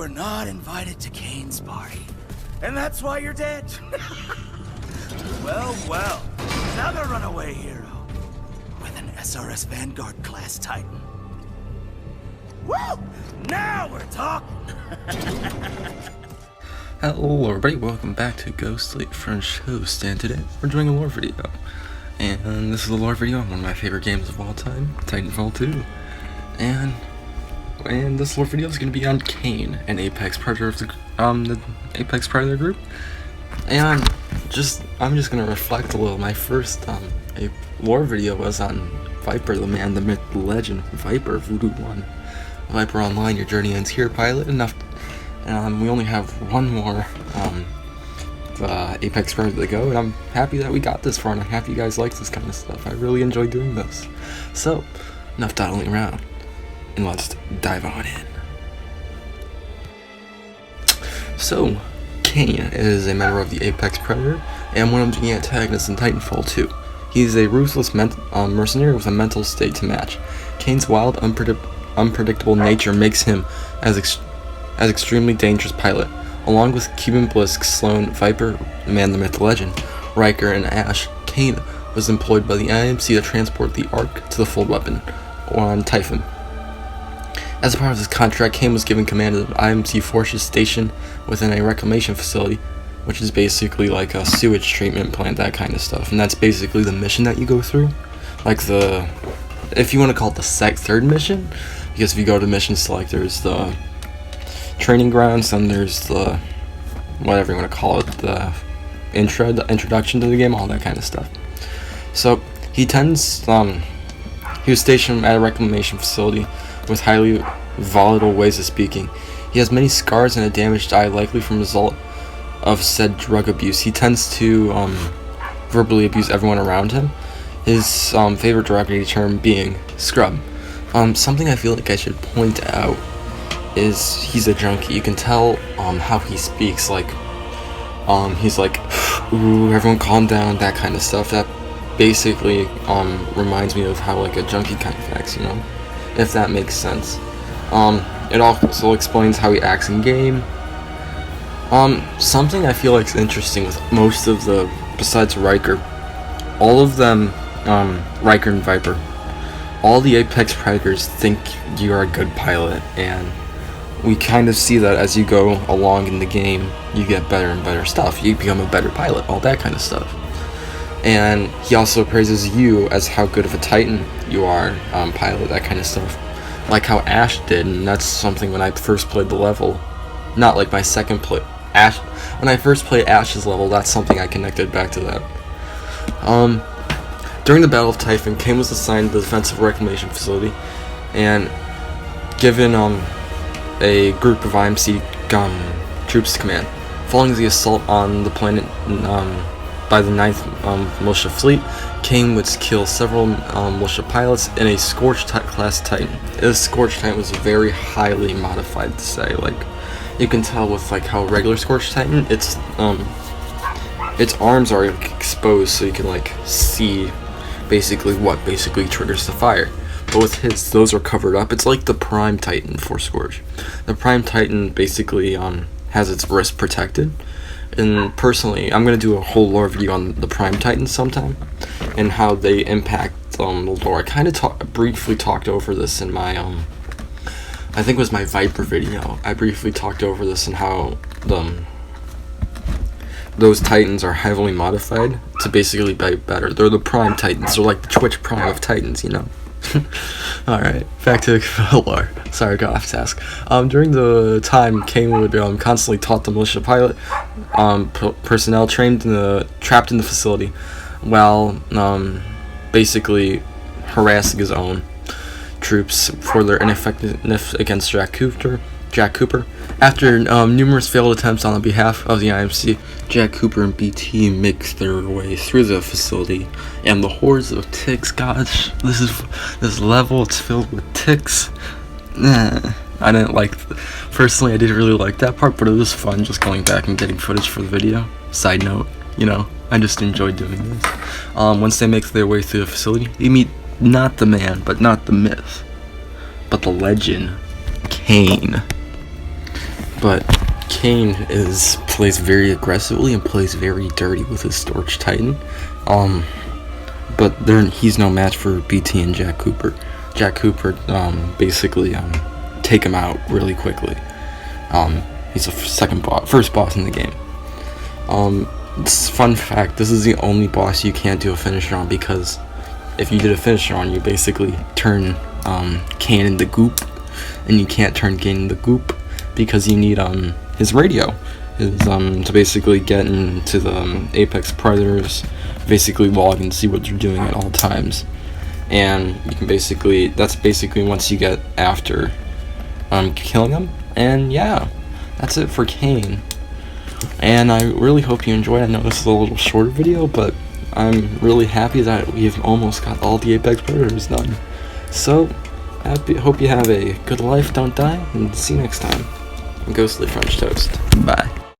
were not invited to Kane's party, and that's why you're dead. Well, well, another runaway hero with an SRS Vanguard class Titan. Woo! Now we're talking. Hello everybody, welcome back to Ghostly French Host, and today we're doing a lore video. And this is a lore video on one of my favorite games of all time, Titanfall2. And this lore video is going to be on Kane, an Apex Predator of the Apex Predator group. And I'm just going to reflect a little. My first lore video was on Viper, the man, the myth, the legend, Viper, Voodoo 1. Viper Online, your journey ends here, pilot. Enough. We only have one more Apex Predator to go, and I'm happy that we got this far, and I'm happy you guys like this kind of stuff. I really enjoy doing this. So, enough dawdling around, and let's dive on in. So, Kane is a member of the Apex Predator, and one of the antagonists in Titanfall 2. He's a ruthless mercenary with a mental state to match. Kane's wild, unpredictable nature makes him as extremely dangerous pilot. Along with Cuban Blisk, Sloan, Viper, Man, the Myth, the Legend, Riker, and Ash, Kane was employed by the IMC to transport the Ark to the Fold Weapon on Typhon. As a part of this contract, Kane was given command of the IMC forces stationed within a reclamation facility, which is basically like a sewage treatment plant, that kind of stuff. And that's basically the mission that you go through. Like if you want to call it the third mission, because if you go to mission select, there's the training grounds, and there's the whatever you want to call it, the introduction to the game, all that kind of stuff. So he was stationed at a reclamation facility with highly volatile ways of speaking. He has many scars and a damaged eye, likely from result of said drug abuse. He tends to verbally abuse everyone around him, his favorite derogatory term being scrub. Something I feel like I should point out is he's a junkie. You can tell how he speaks, like he's like, ooh, everyone calm down, that kind of stuff. That basically reminds me of how like a junkie kind of acts, you know, if that makes sense. It also explains how he acts in game. Something I feel like is interesting with most of besides Riker, all of them, Riker and Viper, all the Apex Predators think you are a good pilot, and we kind of see that as you go along in the game. You get better and better stuff. You become a better pilot, all that kind of stuff. And he also praises you as how good of a Titan you are, pilot, that kind of stuff. Like how Ash did, and that's something when I first played the level. Not like my second play. When I first played Ash's level, that's something I connected back to that. During the Battle of Typhon, Kane was assigned the defensive reclamation facility, and given a group of IMC troops to command. Following the assault on the planet by the 9th Militia Fleet, Kane would kill several militia pilots in a Scorch class Titan. This Scorch Titan was very highly modified, to say. Like, you can tell with like how regular Scorch Titan, its arms are exposed, so you can like see what triggers the fire. But with his, those are covered up. It's like the Prime Titan for Scorch. The Prime Titan basically has its wrist protected. And personally, I'm going to do a whole lore video on the Prime Titan sometime, and how they impact the lore. I kind of briefly talked over this in my, I think it was my Viper video. I briefly talked over this and how those Titans are heavily modified to basically be better. They're the Prime Titans. They're like the Twitch Prime of Titans, you know? Alright, back to the lore. Sorry, I got off task. During the time, Kane would constantly taught the militia pilot personnel trapped in the facility, while basically harassing his own troops for their ineffectiveness against Jack Cooper. After numerous failed attempts on the behalf of the IMC, Jack Cooper and BT make their way through the facility, and the hordes of ticks. Gosh, this level, it's filled with ticks. I didn't like. Personally, I didn't really like that part, but it was fun just going back and getting footage for the video. Side note, you know, I just enjoyed doing this. Once they make their way through the facility, you meet not the man, but not the myth, but the legend, Kane. But Kane plays very aggressively and plays very dirty with his Storch Titan. But he's no match for BT and Jack Cooper. Jack Cooper basically take him out really quickly. He's the first boss in the game. Fun fact: this is the only boss you can't do a finisher on, because if you did a finisher on, you basically turn Kane into goop, and you can't turn Kane into goop because you need his radio, to basically get into the Apex Predators, basically log and see what you're doing at all times. And you can that's basically once you get after killing him. And yeah, that's it for Kane. And I really hope you enjoyed. I know this is a little shorter video, but I'm really happy that we've almost got all the Apex Predators done. So, hope you have a good life, don't die, and see you next time. Ghostly French Toast. Bye.